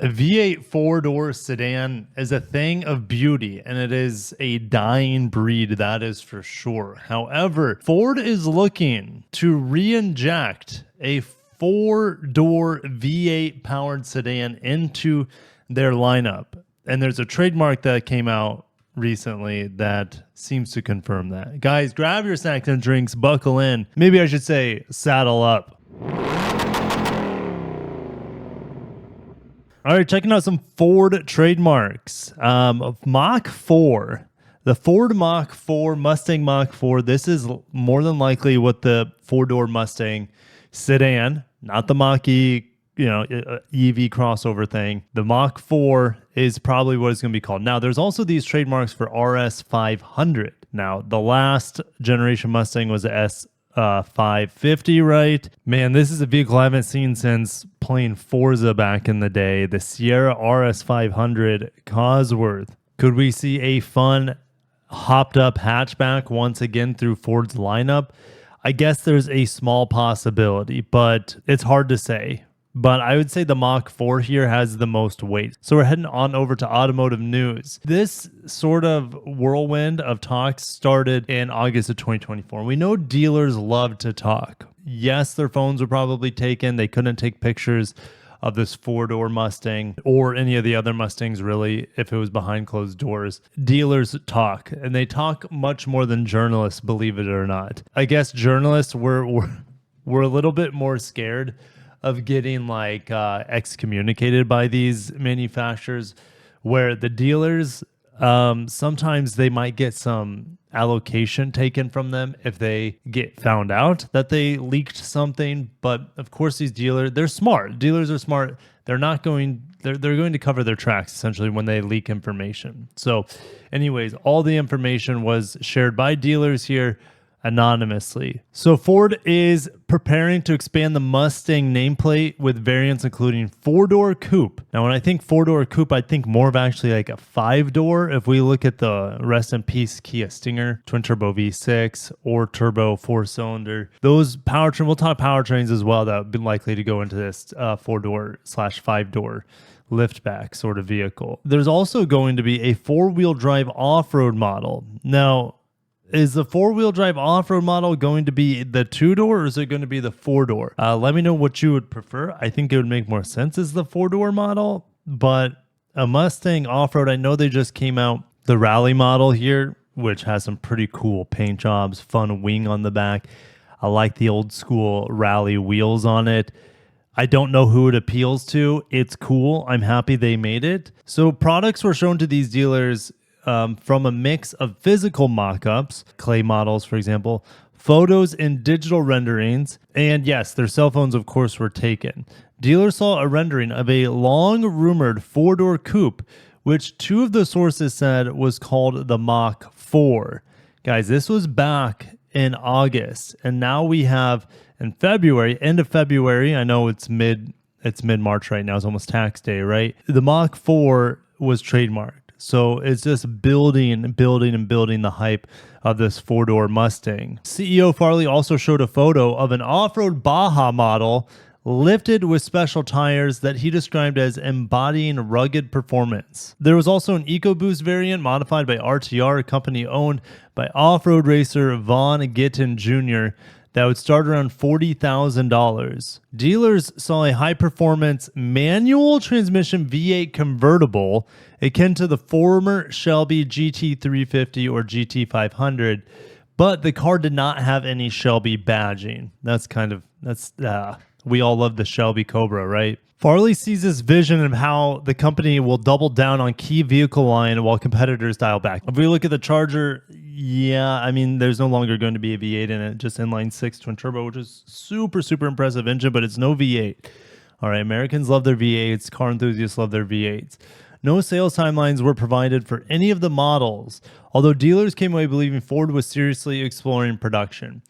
A V8 four-door sedan is a thing of beauty, and it is a dying breed, that is for sure. However, Ford is looking to re-inject a four-door V8 powered sedan into their lineup. And there's a trademark that came out recently that seems to confirm that. Guys, grab your snacks and drinks, buckle in. Maybe I should say saddle up. All right, checking out some Ford trademarks. Mach 4, the Ford Mach 4, Mustang Mach 4. This is more than likely what the four-door Mustang sedan, not the Mach-E, EV crossover thing. The Mach 4 is probably what it's going to be called. Now, there's also these trademarks for RS 500. Now, the last generation Mustang was the S 550, right? Man, this is a vehicle I haven't seen since playing Forza back in the day. The Sierra RS 500 Cosworth. Could we see a fun hopped up hatchback once again through Ford's lineup? I guess there's a small possibility, but it's hard to say. But I would say the Mach 4 here has the most weight. So we're heading on over to automotive news. This sort of whirlwind of talks started in August of 2024. We know dealers love to talk. Yes, their phones were probably taken. They couldn't take pictures of this four-door Mustang or any of the other Mustangs, really, if it was behind closed doors. Dealers talk, and they talk much more than journalists, believe it or not. I guess journalists were a little bit more scared of getting excommunicated by these manufacturers, where the dealers sometimes they might get some allocation taken from them if they get found out that they leaked something. But of course, these dealers, they're smart. Dealers are smart. They're going to cover their tracks essentially when they leak information. So anyways, all the information was shared by dealers here anonymously. So Ford is preparing to expand the Mustang nameplate with variants including four-door coupe. Now, when I think four-door coupe, I think more of actually like a five-door. If we look at the rest in peace Kia Stinger, twin turbo V6 or turbo four-cylinder, those powertrain, we'll talk powertrains as well, that would be likely to go into this four-door / five-door liftback sort of vehicle. There's also going to be a four-wheel drive off-road model. Now, is the four-wheel drive off-road model going to be the two-door or is it going to be the four-door? Let me know what you would prefer. I think it would make more sense as the four-door model, but a Mustang off-road, I know they just came out the Rally model here, which has some pretty cool paint jobs, fun wing on the back. I like the old school Rally wheels on it. I don't know who it appeals to. It's cool. I'm happy they made it. So products were shown to these dealers from a mix of physical mock-ups, clay models, for example, photos and digital renderings, and yes, their cell phones, of course, were taken. Dealers saw a rendering of a long-rumored four-door coupe, which two of the sources said was called the Mach 4. Guys, this was back in August, and now we have in February, end of February, I know it's mid-March right now, it's almost tax day, right? The Mach 4 was trademarked. So it's just building the hype of this four-door Mustang. CEO Farley also showed a photo of an off-road Baja model lifted with special tires that he described as embodying rugged performance. There was also an EcoBoost variant modified by RTR, a company owned by off-road racer Vaughn Gittin Jr., that would start around $40,000. Dealers saw a high-performance manual transmission V8 convertible akin to the former Shelby GT350 or GT500, but the car did not have any Shelby badging. We all love the Shelby Cobra, right? Farley sees this vision of how the company will double down on key vehicle line while competitors dial back. If we look at the Charger, there's no longer going to be a V8 in it, just inline six twin turbo, which is super, super impressive engine, but it's no V8. All right, Americans love their V8s. Car enthusiasts love their V8s. No sales timelines were provided for any of the models, although dealers came away believing Ford was seriously exploring production.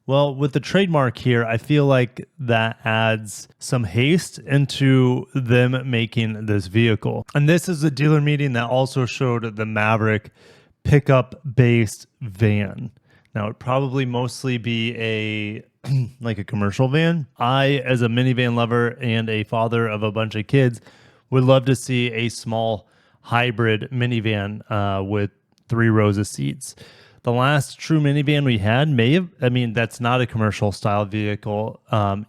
Well, with the trademark here, I feel like that adds some haste into them making this vehicle. And this is a dealer meeting that also showed the Maverick pickup-based van. Now, it'd probably mostly be a like a commercial van. I, as a minivan lover and a father of a bunch of kids, Would love to see a small hybrid minivan with 3 rows of seats. The last true minivan we had that's not a commercial style vehicle,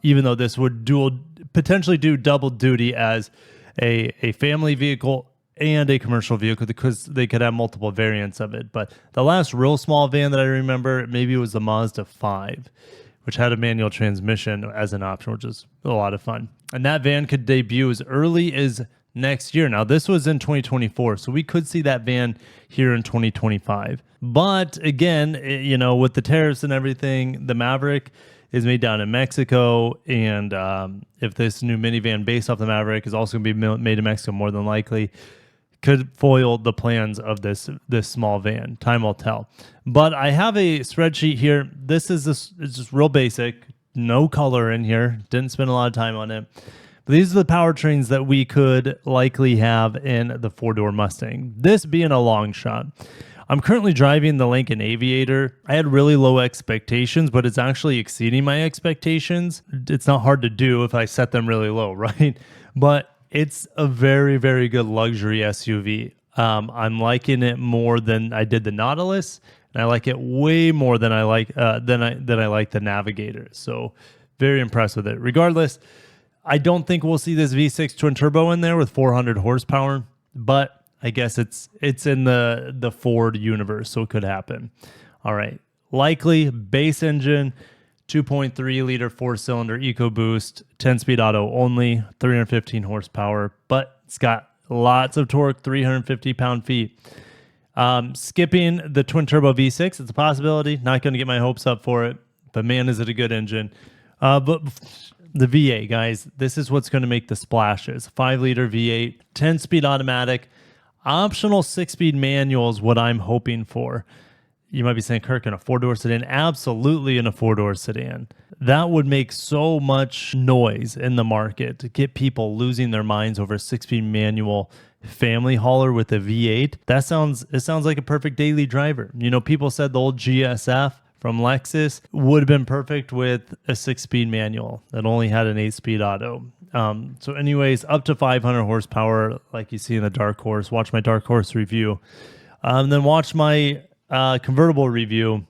even though this would potentially do double duty as a family vehicle and a commercial vehicle because they could have multiple variants of it. But the last real small van that I remember, maybe it was the Mazda 5, which had a manual transmission as an option, which is a lot of fun. And that van could debut as early as next year. Now, this was in 2024, so we could see that van here in 2025. But again, with the tariffs and everything, the Maverick is made down in Mexico, and if this new minivan based off the Maverick is also going to be made in Mexico, more than likely, could foil the plans of this small van. Time will tell. But I have a spreadsheet here. It's just real basic, no color in here. Didn't spend a lot of time on it. But these are the powertrains that we could likely have in the 4-door Mustang. This being a long shot. I'm currently driving the Lincoln Aviator. I had really low expectations, but it's actually exceeding my expectations. It's not hard to do if I set them really low, right? But it's a very, very good luxury SUV. I'm liking it more than I did the Nautilus, and I like it way more than I like the Navigator. So very impressed with it. Regardless, I don't think we'll see this V6 twin turbo in there with 400 horsepower, but I guess it's in the Ford universe, so it could happen. All right, likely base engine. 2.3 liter 4-cylinder EcoBoost, 10-speed auto only, 315 horsepower, but it's got lots of torque, 350 pound-feet. Skipping the twin-turbo V6, it's a possibility. Not going to get my hopes up for it, but man, is it a good engine. But the V8, guys, this is what's going to make the splashes. 5-liter V8, 10-speed automatic, optional 6-speed manual is what I'm hoping for. You might be saying, Kirk, in a 4-door sedan? Absolutely in a 4-door sedan. That would make so much noise in the market to get people losing their minds over a 6-speed manual family hauler with a V8. It sounds like a perfect daily driver. People said the old GSF from Lexus would have been perfect with a 6-speed manual that only had an 8-speed auto. So anyways, up to 500 horsepower, like you see in the Dark Horse. Watch my Dark Horse review. Then watch my convertible review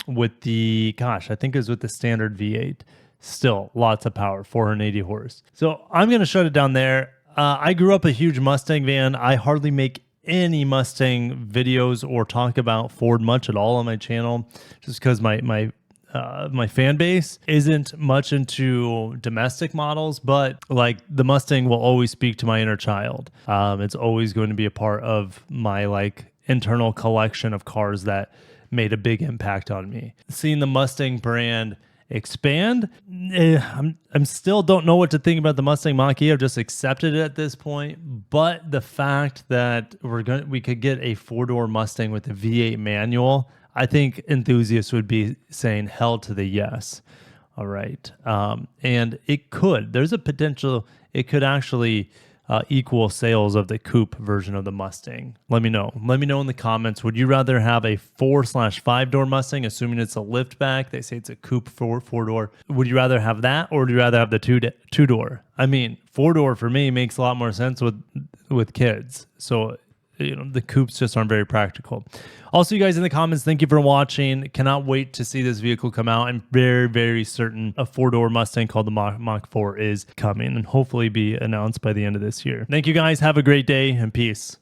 with I think it was with the standard V8. Still lots of power, 480 horse. So I'm going to shut it down there. I grew up a huge Mustang fan. I hardly make any Mustang videos or talk about Ford much at all on my channel, just because my fan base isn't much into domestic models, but like the Mustang will always speak to my inner child. It's always going to be a part of my internal collection of cars that made a big impact on me. Seeing the Mustang brand expand, I'm still don't know what to think about the Mustang Mach-E. I've just accepted it at this point. But the fact that we could get a 4-door Mustang with a V8 manual, I think enthusiasts would be saying hell to the yes. All right. And there's a potential it could actually equal sales of the coupe version of the Mustang. Let me know. Let me know in the comments. Would you rather have a 4/5-door Mustang, assuming it's a liftback? They say it's a coupe 4-door. Would you rather have that, or would you rather have the two-door? I mean, 4-door for me makes a lot more sense with kids. So the coupes just aren't very practical. Also, you guys in the comments, thank you for watching. Cannot wait to see this vehicle come out. I'm very, very certain a 4-door Mustang called the Mach 4 is coming and hopefully be announced by the end of this year. Thank you guys. Have a great day and peace.